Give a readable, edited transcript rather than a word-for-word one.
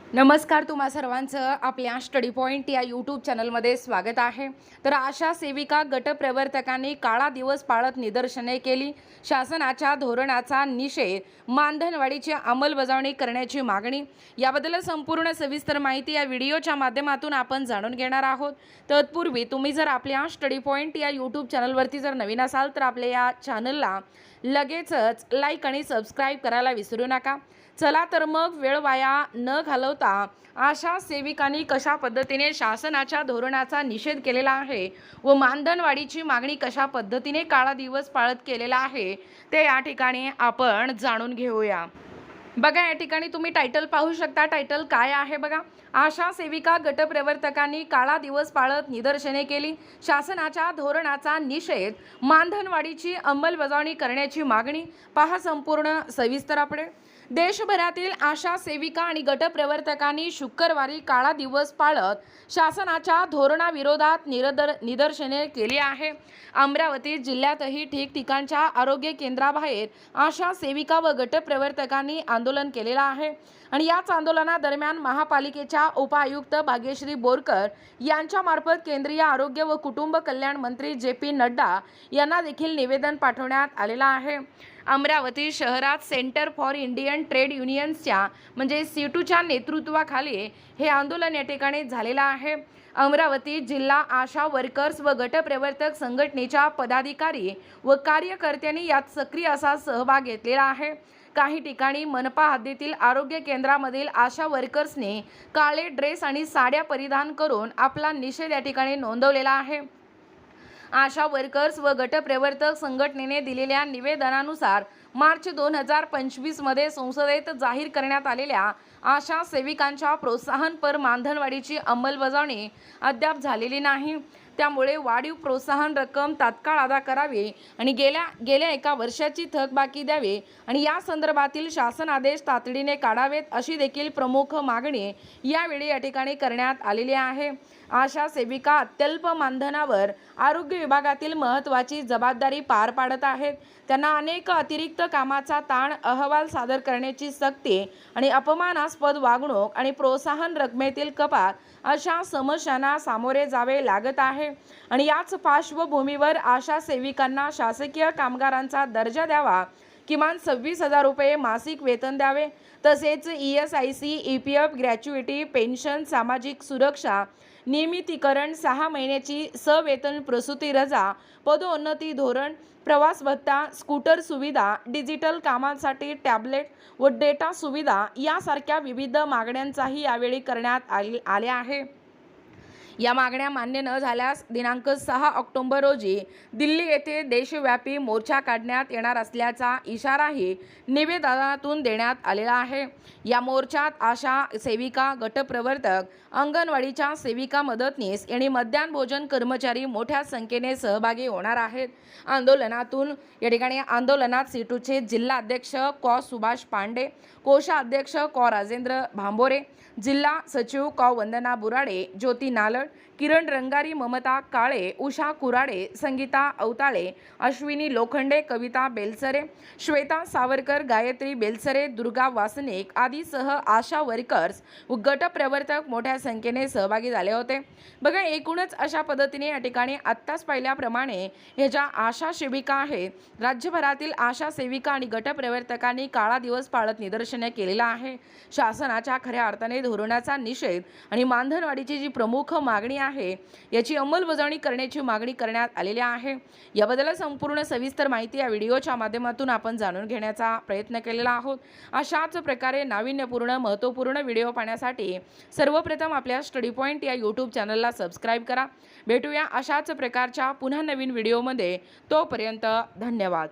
नमस्कार, तुम्हा सर्वांचं आपल्या स्टडी पॉइंट या यूट्यूब चॅनलमध्ये स्वागत आहे। तर आशा सेविका गटप्रवर्तकांनी काळा दिवस पाळत निदर्शने केली। शासनाच्या धोरणाचा निषेध, मानधनवाढीची अंमलबजावणी करण्याची मागणी। याबद्दल संपूर्ण सविस्तर माहिती या व्हिडिओच्या माध्यमातून आपण जाणून घेणार आहोत। तत्पूर्वी तुम्ही जर आपल्या स्टडी पॉइंट या यूट्यूब चॅनलवरती जर नवीन असाल तर आपल्या या चॅनलला लगेचच लाईक आणि सबस्क्राईब करायला विसरू नका। चला तर मग वेळ वाया न घालवता आशा सेविकांनी कशा पद्धतीने शासनाच्या धोरणाचा निषेध केलेला आहे व मानधनवाढीची मागणी कशा पद्धतीने काळा दिवस पाळत केलेला आहे ते या ठिकाणी आपण जाणून घेऊया। बघा, या ठिकाणी तुम्ही टायटल पाहू शकता। टायटल काय आहे बघा, आशा सेविका गटप्रवर्तकांनी काळा दिवस पाळत निदर्शने केली। शासनाच्या धोरणाचा निषेध, मानधनवाढीची अंमलबजावणी करण्याची मागणी। पहा संपूर्ण सविस्तर अपडेट। देशभरातील आशा सेविका आणि गटप्रवर्तकांनी शुक्रवारी काळा दिवस पाळत शासनाच्या धोरणाविरोधात निदर्शने केली आहे। अमरावती जिल्ह्यातही ठिकठिकाणच्या आरोग्य केंद्राबाहेर आशा सेविका व गटप्रवर्तकांनी आंदोलन केलेलं आहे आणि याच आंदोलनादरम्यान महापालिकेच्या उपायुक्त भाग्यश्री बोरकर यांच्यामार्फत केंद्रीय आरोग्य व कुटुंब कल्याण मंत्री जे.पी. नड्डा यांना देखील निवेदन पाठवण्यात आलेलं आहे। अमरावती शहरात सेंटर फॉर इंडियन ट्रेड युनियन्सच्या म्हणजे सीटूच्या नेतृत्वाखाली हे आंदोलन या ठिकाणी झालेलं आहे। अमरावती जिल्हा आशा वर्कर्स व गटप्रवर्तक संघटनेच्या पदाधिकारी व कार्यकर्त्यांनी यात सक्रिय असा सहभाग घेतलेला आहे। काही ठिकाणी मनपा हद्दीतील आरोग्य केंद्रामधील आशा वर्कर्सने काळे ड्रेस आणि साड्या परिधान करून आपला निषेध या ठिकाणी नोंदवलेला आहे। आशा वर्कर्स व गटप्रवर्तक संघटनेने दिलेल्या निवेदनानुसार मार्च 2025 मध्ये संसदेत जाहीर करण्यात आलेल्या आशा सेविकांच्या प्रोत्साहनपर मानधनवाढीची अंमलबजावणी अद्याप झालेली नाही। त्यामुळे वाढीव प्रोत्साहन रक्कम तात्काळ अदा करावी आणि गेल्या एका वर्षाची थकबाकी द्यावी आणि या संदर्भातील शासन आदेश तातडीने काढावेत अशी देखील प्रमुख मागणी यावेळी या ठिकाणी करण्यात आलेली आहे। आशा सेविका अत्यल्प मानधनावर आरोग्य विभागातील महत्त्वाची जबाबदारी पार पाडत आहेत। त्यांना अनेक अतिरिक्त कामाचा ताण, अहवाल सादर करण्याची सक्ती आणि अपमानास्पद वागणूक आणि प्रोत्साहन रकमेतील कपात अशा समस्यांना सामोरे जावे लागत आहे आणि याच पार्श्वभूमीवर आशा सेविकांना शासकीय कामगारांचा दर्जा द्यावा, किमान 26,000 रुपये मासिक वेतन द्यावे, तसेच ESIC, EPF, ग्रॅच्युइटी, पेन्शन, सामाजिक सुरक्षा, नियमितीकरण, 6 महिन्याची सवेतन प्रसूती रजा, पदोन्नती धोरण, प्रवास भत्ता, स्कूटर सुविधा, डिजिटल कामांसाठी टॅबलेट व डेटा सुविधा यासारख्या विविध मागण्यांचाही यावेळी करण्यात आले आहे। या मागण्या मान्य न झाल्यास दिनांक 6 ऑक्टोबर रोजी दिल्ली येथे देशव्यापी मोर्चा काढण्यात येणार असल्याचा इशाराही निवेदनातून देण्यात आलेला आहे। या मोर्चात आशा सेविका, गटप्रवर्तक, अंगणवाडीच्या सेविका, मदतनीस आणि मध्यान्ह भोजन कर्मचारी मोठ्या संख्येने सहभागी होणार आहेत। आंदोलनात सीटूचे जिल्हा अध्यक्ष कॉ. सुभाष पांडे, कोषाध्यक्ष कॉ. राजेंद्र भांबोरे, जिल्हा सचिव कॉ. वंदना बुराडे, ज्योती नालड, किरण रंगारी, ममता काळे, उषा कुराडे, संगीता अवताळे, अश्विनी लोखंडे, कविता बेलसरे, श्वेता सावरकर, गायत्री बेलसरे, दुर्गा वासनिक आदीसह आशा वर्कर्स व गटप्रवर्तक मोठ्या संख्येने सहभागी झाले होते। बघा, एकूणच अशा पद्धतीने या ठिकाणी आत्ताच पाहिल्याप्रमाणे हे ज्या आशा सेविका आहेत, राज्यभरातील आशा सेविका आणि गटप्रवर्तकांनी काळा दिवस पाळत निदर्शने केलेलं आहे। शासनाच्या खऱ्या अर्थाने धोरणाचा निषेध आणि मानधनवाढीची जी प्रमुख मागणी आहे याची अंमलबजावणी करण्याची मागणी करण्यात आलेली आहे। याबद्दल संपूर्ण सविस्तर माहिती या व्हिडिओच्या माध्यमातून आपण जाणून घेण्याचा प्रयत्न केलेला आहोत। अशाच प्रकारे नाविन्यपूर्ण महत्त्वपूर्ण व्हिडिओ पाहण्यासाठी सर्वप्रथम आपल्या स्टडी पॉइंट या यूट्यूब चॅनलला सबस्क्राईब करा। भेटूया अशाच प्रकारच्या पुन्हा नवीन व्हिडिओमध्ये। तोपर्यंत धन्यवाद।